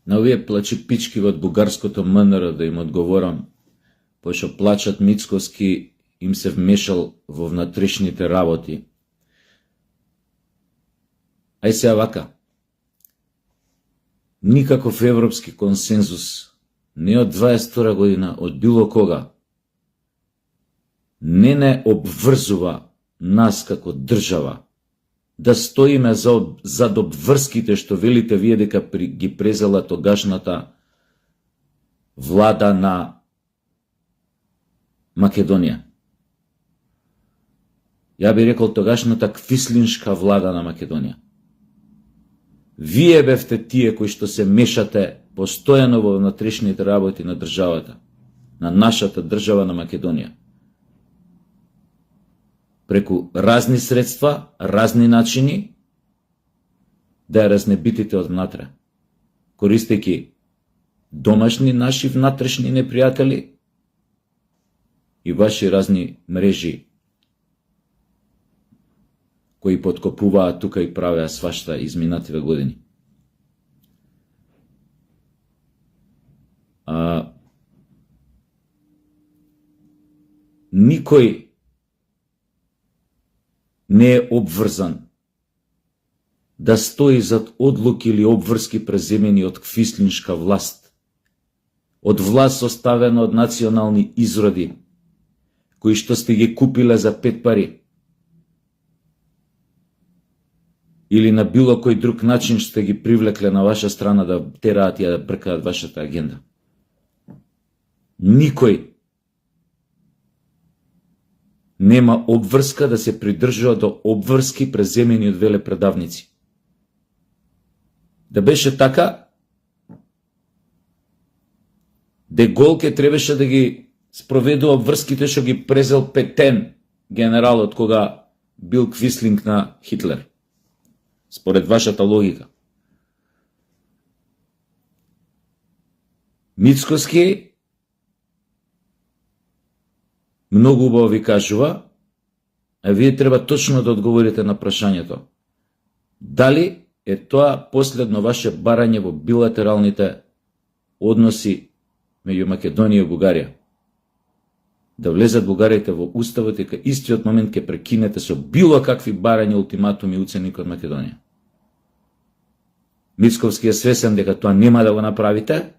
на овие плачи пички од бугарското МНР да им одговорам, пошто плачат Мицкоски им се вмешал во внатрешните работи. Ај сега вака. Никаков европски консензус, не од 22 година, од било кога, не обврзува нас како држава да стоиме зад обврските што велите вие дека ги презела тогашната влада на Македонија. Ја би рекол тогашната квислиншка влада на Македонија. Вие бевте тие кои што се мешате постојано во внатрешните работи на државата, на нашата држава на Македонија. Преку разни средства, разни начини, да ја разнебитите од внатре, користејќи домашни наши внатрешни непријатели и ваши разни мрежи, кои подкопуваат тука и правеа свашта изминативе години. Никој не е обврзан да стои зад одлуки или обврски преземени од квислиншка власт, од власт составена од национални изроди, кои што сте ги купиле за 5 пари, или на било кој друг начин што ги привлекле на ваша страна да тераат и да бркаат вашата агенда. Никој нема обврска да се придржува до обврски преземени од велепредавници. Да беше така, де Гол ке требаше да ги спроведува обврските што ги презел Петен, генералот, кога бил квислинг на Хитлер. Според вашата логика. Мицкоски многу убаво ви кажува, а вие треба точно да одговорите на прашањето. Дали е тоа последно ваше барање во билатералните односи меѓу Македонија и Бугарија? Да влезат бугарите во уставот и кај истиот момент ке прекинете со било какви барања, ултиматуми и уцени од Македонија. Мицковски е свесен дека тоа нема да го направите,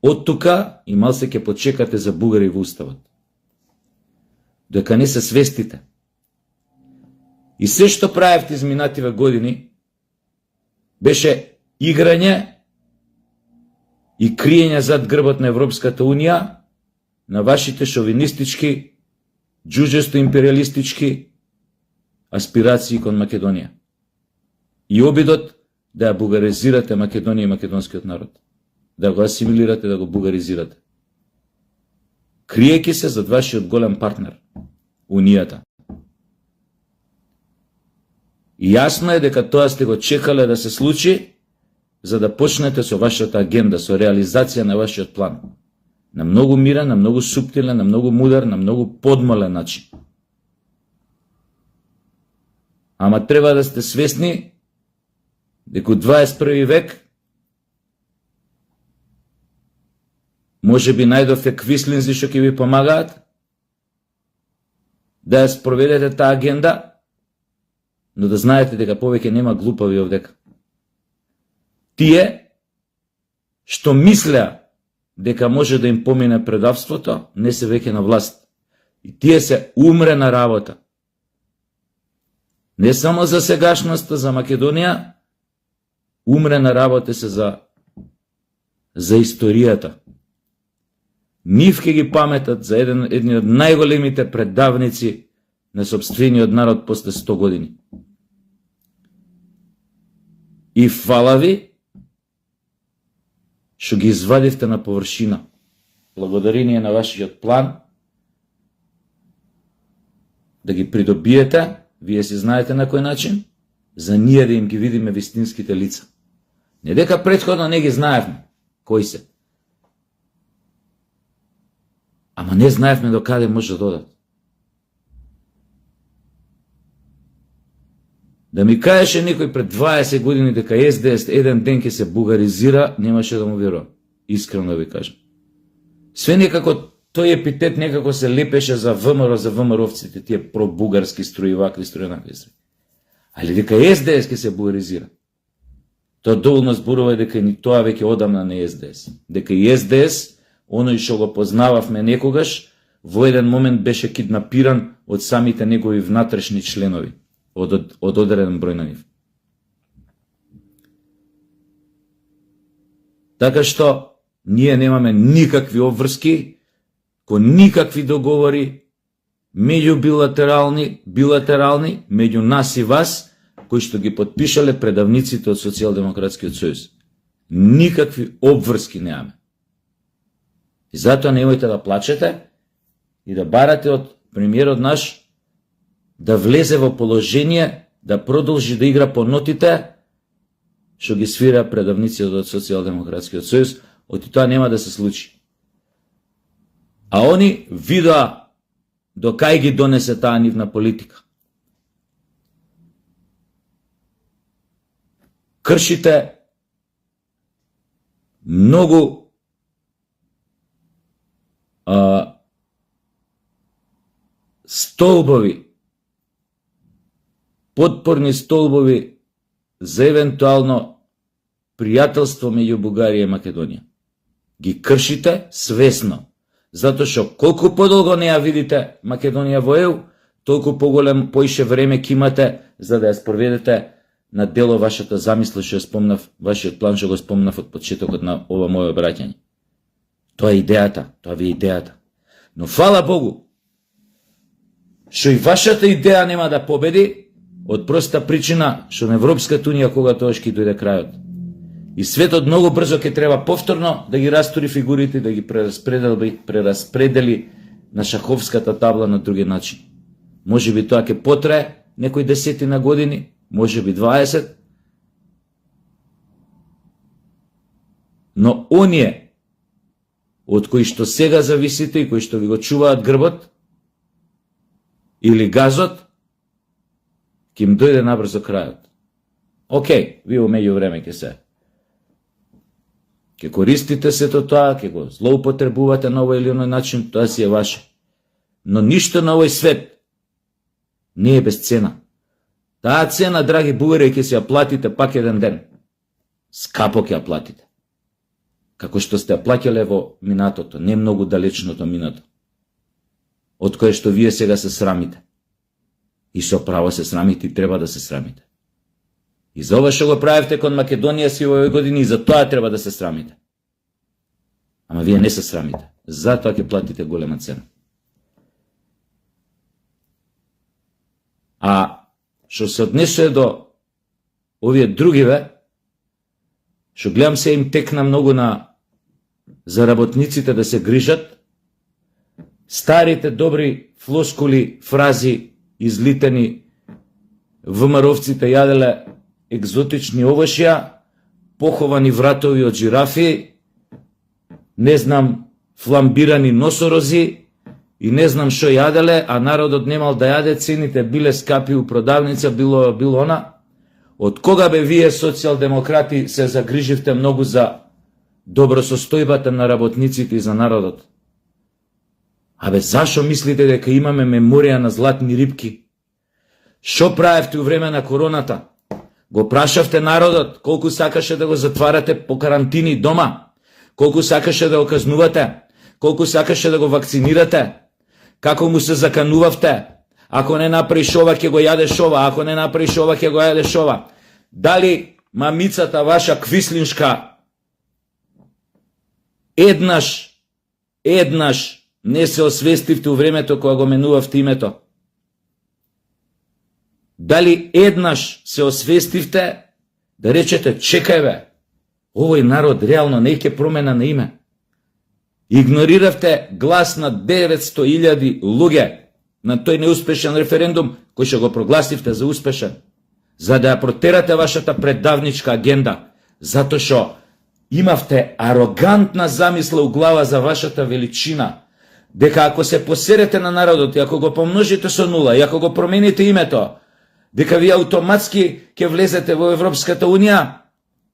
од тука и малце ке почекате за бугари во уставот. Дека не се свестите. И се што правевте изминативе години беше играње и криење зад грбот на Европската Унија на вашите шовинистички, џуџесто-империалистички аспирации кон Македонија. И обидот да ја бугаризирате Македонија и македонскиот народ. Да го асимилирате, да го бугаризирате. Криејќи се зад вашиот голем партнер, Унијата. И јасно е дека тоа сте го чекале да се случи, за да почнете со вашата агенда, со реализација на вашиот план. На многу мирен, на многу суптилен, на многу мудар, на многу подмолен начин. Ама треба да сте свесни дека 21 век може би најдовте квислинзи што ќе ви помагаат да ја спроведете таа агенда, но да знаете дека повеќе нема глупави овдека. Тие што мислеа дека може да им помине предавството, не се веќе на власт. И тие се умрена работа. Не само за сегашноста, за Македонија, умрена работа се за историјата. Нив ке ги паметат за едни од најголемите предавници на сопствениот народ после 100 години. И фала ви што ги извадивте на површина, благодарение на вашиот план, да ги придобиете, вие си знаете на кој начин, за ние да им ги видиме вистинските лица. Не дека претходно не ги знаевме кои се. Ама не знаевме до каде може да додат. Да ми кажеше некој пред 20 години дека СДС еден ден ќе се бугаризира, немаше да му верувам. Искрено да ви кажам. Све некако тој епитет некако се лепеше за ВМРО, за ВМРО-овците, тие пробугарски струи, вакви струи, накви струи. Али дека СДС ќе се бугаризира. Тоа доволно зборува дека ни тоа веќе одамна не СДС. Дека и СДС, оној што го познававме некогаш, во еден момент беше киднапиран од самите негови внатрешни членови, од одреден број на нив. Така што, ние немаме никакви обврски, кон никакви договори, билатерални, меѓу нас и вас, кои што ги подпишале предавниците од Социјалдемократскиот сојуз. Никакви обврски немаме. И затоа немојте да плачете и да барате од премиерот наш да влезе во положение да продолжи да игра по нотите што ги свира предавниците од Социјалдемократскиот сојуз, оти тоа нема да се случи. А они видоа до кај ги донесе таа нивна политика. Кршите многу столбови, подпорни столбови за евентуално пријателство меѓу Бугарија и Македонија. Ги кршите свесно, затоа што колку подолго не ја видите Македонија во ЕУ, толку поише време ќе имате за да ја спроведете на дело вашата замисла што ја спомнав, вашиот план што го спомнав од почетокот на ова моје обраќање. Тоа е идејата, тоа ви е идејата. Но фала Богу, што и вашата идеја нема да победи, од проста причина што на Европската унија кога тоа ќе дојде крајот. И светот многу брзо ќе треба повторно да ги растури фигурите, да ги прераспредели на шаховската табла на други начин. Може би тоа ќе потрае некои десетина години, може би 20, но оние од кои што сега зависите и кои што ви го чуваат грбот или газот, ќе им дојде набрзо крајот. Океј, вие меѓу време ќе користите сето тоа, ќе го злоупотребувате на овој или оној начин, тоа си е ваше. Но ништо на овој свет не е без цена. Таа цена, драги бугари, ќе се ја платите пак еден ден. Скапо ќе ја платите. Како што сте ја плаќале во минатото, не многу далечното минато, од кое што вие сега се срамите. И со право се срамите и треба да се срамите. И за ова што го правевте кон Македонија си овој години, и за тоа треба да се срамите. Ама вие не се срамите. Затоа ќе платите голема цена. А што се однесува до овие другиве, што гледам се им текна многу на заработниците да се грижат, старите добри флоскули, фрази, излитени, ВМРО-овците јаделе екзотични овошја, поховани вратови од жирафи, не знам, фламбирани носорози и не знам што јаделе, а народот немал да јаде, цените биле скапи у продавница, било она. Од кога бе вие социјалдемократи се загриживте многу за добросостојбата на работниците и за народот? Абе, зашо мислите дека имаме меморија на златни рибки? Шо правевте у време на короната? Го прашавте народот колку сакаше да го затварате по карантини дома, колку сакаше да го казнувате, колку сакаше да го вакцинирате, како му се заканувавте, ако не направиш ова ќе го јадеш ова, ако не направиш ова ќе го јадеш ова. Дали мамицата ваша квислиншка еднаш не се освестивте у времето кога го менувавте името? Дали еднаш се освестивте да речете, чекај бе, овој народ реално не ќе промена на име? Игнориравте глас на 900.000 луѓе на тој неуспешен референдум, кој што го прогласивте за успешен, за да ја протерате вашата предавничка агенда, затоа што имавте арогантна замисла у глава за вашата величина, дека ако се посерете на народот и ако го помножите со нула и ако го промените името, дека вие автоматски ќе влезете во Европската Унија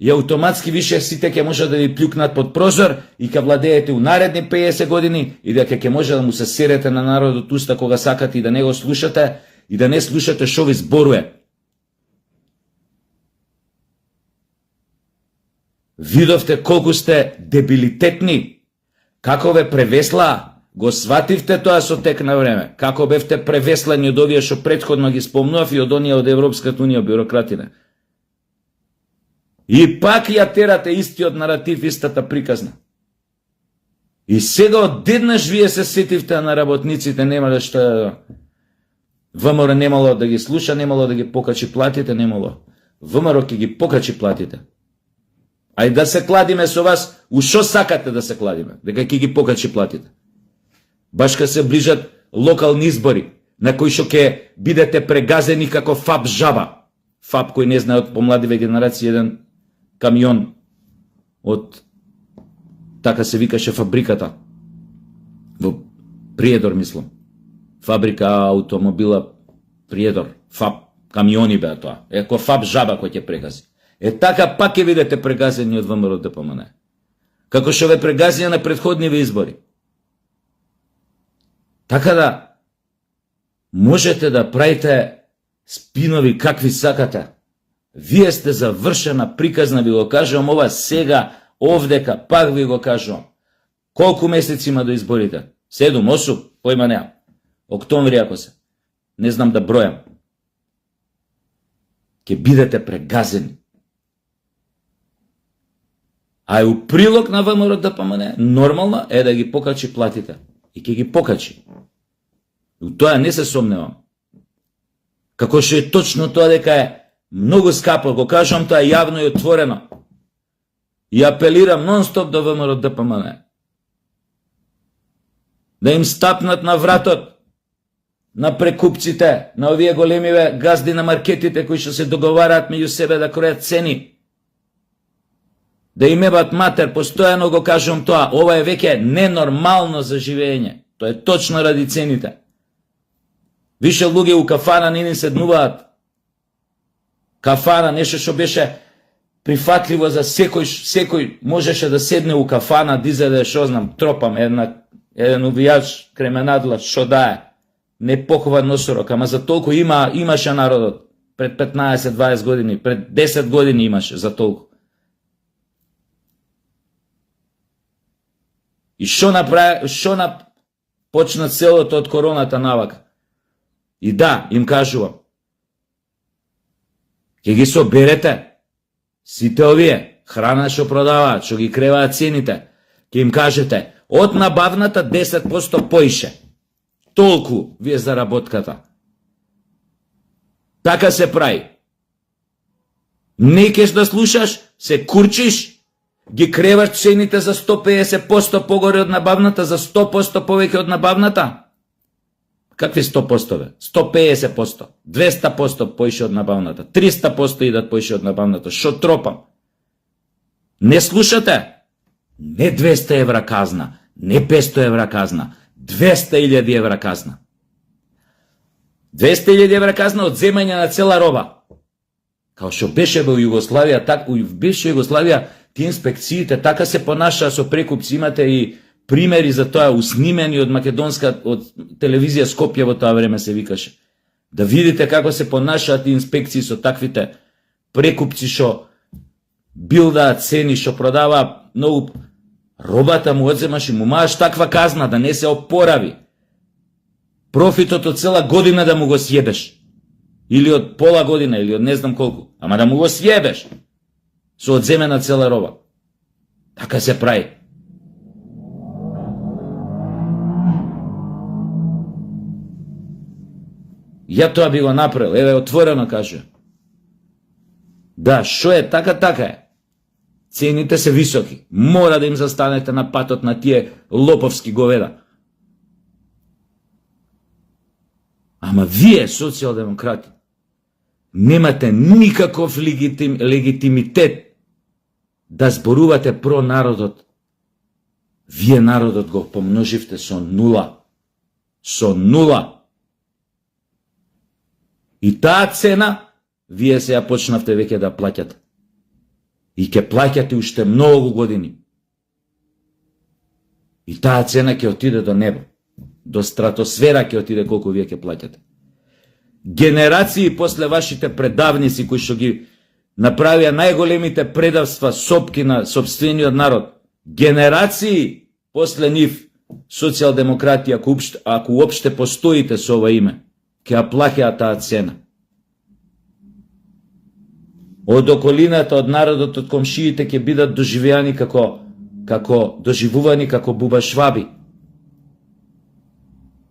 и автоматски више сите ќе може да ви плюкнат под прозор и ќе владеете у наредни 50 години и дека ќе може да му се серете на народот уста кога сакате и да не го слушате и да не слушате што ви зборуе. Видовте колку сте дебилитетни, како ве превесла, го свативте тоа со тек на време, како бевте превеслани од овие што претходно ги спомнував и од оние од Европската Унија бюрократите. И пак ја терате истиот наратив, истата приказна. И сега одеднаш вие се сетивте на работниците, немале што ВМРО немало да ги слуша, немало да ги покачи платите, немало. ВМРО ќе ги покачи платите. Ај да се кладиме со вас, у шо сакате да се кладиме, дека ќе ги покачи платите. Баш ка се ближат локални избори, на кои што ќе бидете прегазени како ФАП жаба. ФАП кој не знае од помладиве генерации еден камион од, така се викаше фабриката, во Приедор мислам. Фабрика автомобила Приедор, ФАП, камиони беа тоа. Еко ФАП жаба кој ќе прегази. Така пак ќе видите прегазени од ВМРО ДПМН. Како што ве прегазија на претходниве избори. Така да, можете да правите спинови какви сакате. Вие сте завршена приказна, ви го кажувам ова сега, овдека, пак ви го кажувам. Колку месеци има до изборите? 7, 8, појма неам. Октомври ако се. Не знам да бројам. Ке бидете прегазени. А у прилог на ВМРО ДПМН, нормално е да ги покачи платите. И ке ги покачи. У тоа не се сомневам. Како што е точно тоа дека е многу скапо, го кажам тоа јавно и отворено. И апелирам нон-стоп до ВМРО ДПМН. Да им стапнат на вратот на прекупците, на овие големиве газди на маркетите кои што се договараат меѓу себе да кројат цени. Да им ебат матер, постојано го кажам тоа, ова е веќе ненормално за живење. Тоа е точно ради цените. Више луѓе у кафана не ни седнуваат. Кафана, нешто што беше прифатливо за секој можеше да седне у кафана, да изеде, шо знам, тропам, еден убијач, кременадлач, шо да е, не похова носорок, ама за толку имаше народот, пред 15-20 години, пред 10 години имаше за толку. И шо почна целото од короната навака. И да, им кажувам, ќе ги соберете сите овие храна што продаваат, што ги креваат цените, ќе им кажете, од набавната 10% поише. Толку ви е заработката. Така се прави. Не кеш да слушаш, се курчиш, ги креваш цените за 150% погоре од набавната, за 100% повеќе од набавната. Какви 100% бе? 150%, 200% поише од набавната, 300% идат поише од набавната. Шо тропам? Не слушате? Не 200 евра казна, не 500 евра казна, 200.000 евра казна. 200.000 евра казна од земање на цела роба. Као што беше во Југославија, така беше Југославија, тие инспекциите така се понашаа со прекупци, имате и примери за тоа, уснимени од македонска, од телевизија Скопје во тоа време се викаше. Да видите како се понашаат инспекции со таквите прекупци што билдаат цени, што продаваа многу. Робата му одземаш и му мааш таква казна да не се опорави. Профитот од цела година да му го сјебеш. Или од пола година, или од не знам колку. Ама да му го сјебеш. Со одземена цела роба. Така се прави. Ја тоа би го направил, еве отворено кажа. Да, шо е така е. Цените се високи. Мора да им застанете на патот на тие лоповски говеда. Ама вие, социјалдемократи, немате никаков легитимитет да зборувате про народот. Вие народот го помноживте со нула. Со нула. И таа цена, вие се ја почнавте веќе да плаќате. И ќе плаќате уште многу години. И таа цена ќе отиде до небо. До стратосфера ќе отиде колку вие ќе плаќате. Генерации после вашите предавници кои што ги направија најголемите предавства сопки на сопствениот народ, генерации после нив социјалдемократи, ако уопште постоите со ова име, ќе ја плаќаат таа цена. Од околината, од народот, од комшиите ќе бидат доживеани доживувани како бубашваби.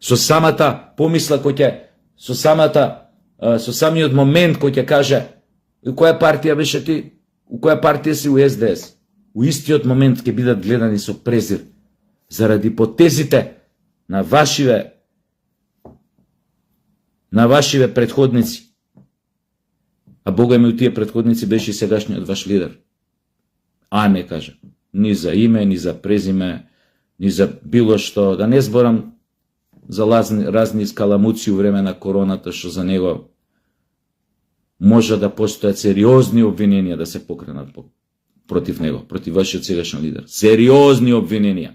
Со самата помисла кој ќе, со самиот момент кој ќе каже: "У која партија беше ти? У која партија си?" У СДС. У истиот момент ќе бидат гледани со презир заради потезите на вашиве претходници. А Бога ми, у тие претходници беше и сегашниот ваш лидер. А не кажа, ни за име, ни за презиме, ни за било што, да не зборам за разни скаламуци у време на короната, што за него може да постојат сериозни обвиненија да се покренат против него, против вашиот сегашен лидер. Сериозни обвиненија.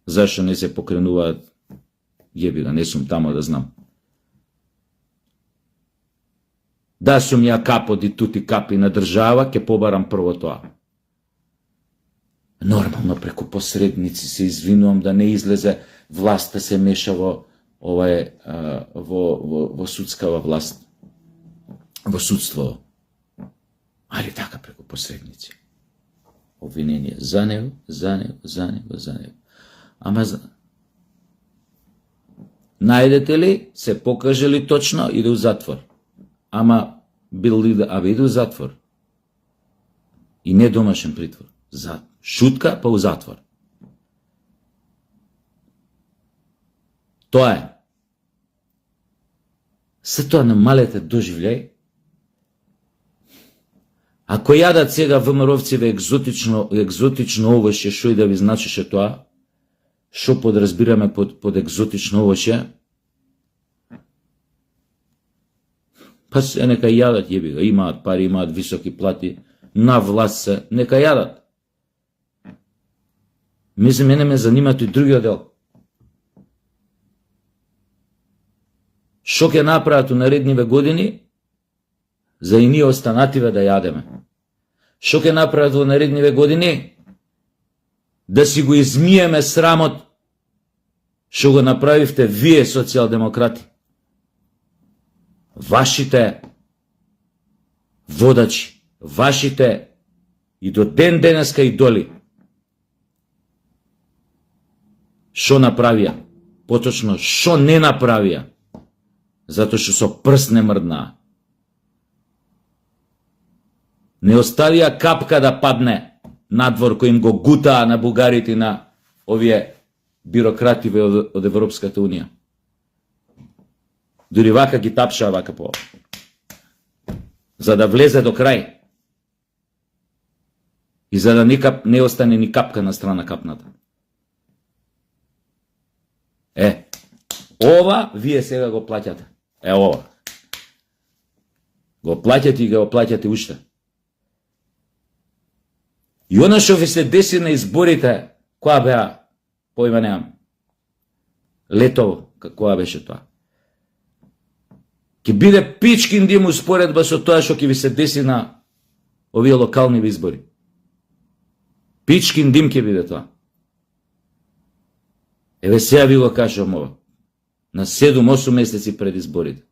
Зашто не се покренуваат? Јеби да, не сум тамо да знам. Да сум ја капо ди тути капи на држава, ќе побарам прво тоа. Нормално преку посредници се извинувам да не излезе власта се меша во судскава власт, во судство. Али така преку посредници. Обвинение за него. Ама најдете ли, се покаже ли точно, иде у затвор. Ама иде у затвор. И не домашен притвор. Шутка, па у затвор. Тоа е. Се тоа намалете доживљај. Ако јадат сега ВМРО-вциве екзотично овошје, шо и да ви значеше тоа, шо подразбираме под екзотично овошје, па се нека јадат, јеби го, имаат пари, имаат високи плати, на власт се, нека јадат. Мене ме занима тој другиот дел. Шо ќе направат у наредниве години за и ние останативе да јадеме? Шо ќе направат во наредниве години да си го измиеме срамот шо го направивте вие, социјалдемократи? Вашите водачи, вашите и до ден денеска идоли. Шо направија? Поточно, шо не направија? Затоа што со прст не мрднаа. Не оставија капка да падне надвор кој им го гутаа на бугарите и на овие бюрокративе од Европската Унија. Дури вака ги тапшаа вака по. За да влезе до крај. И за да не остане ни капка на страна капната. Ова вие сега го плаќате. Ова. Го плаќате и го плаќате уште. И она што ви се деси на изборите, која беа, поима немам, летово, која беше тоа? Ке биде пичкин дим успоредба со тоа што ќе ви се деси на овие локални избори. Пичкин дим ќе биде тоа. Еве сега ви го кажам ова. На 7-8 месеци пред изборите.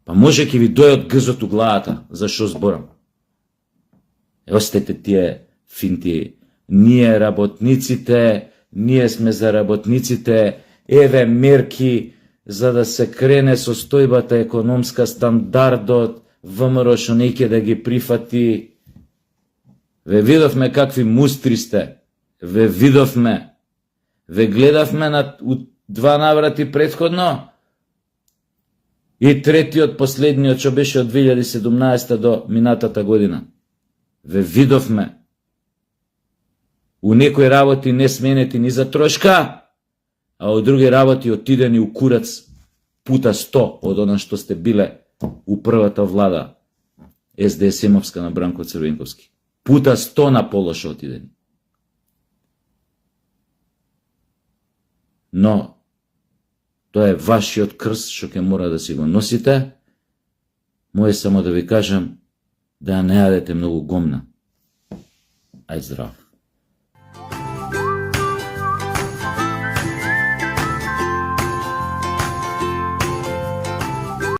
Па може ќе ви дојат гзот у главата, зашо зборам. Остете тие финти. Ние работниците, ние сме за работниците, еве мерки за да се крене состојбата економска, стандардот, ВМРО шо неќе да ги прифати. Ве видовме какви мустри сте. Ве видовме. Ве гледавме на 2 наврати претходно и третиот, последниот, што беше од 2017 до минатата година. Ве видовме. У некои работи не сменети ни за трошка, а од други работи отидени у курац пута 100 од она што сте биле у првата влада СДСМовска на Бранко Црвенковски. Пута 100 на полоша отидени. Но тоа е вашиот крст што ќе мора да си го носите. Моje само да ви кажам да не јадете многу гомна. Ајде здрав.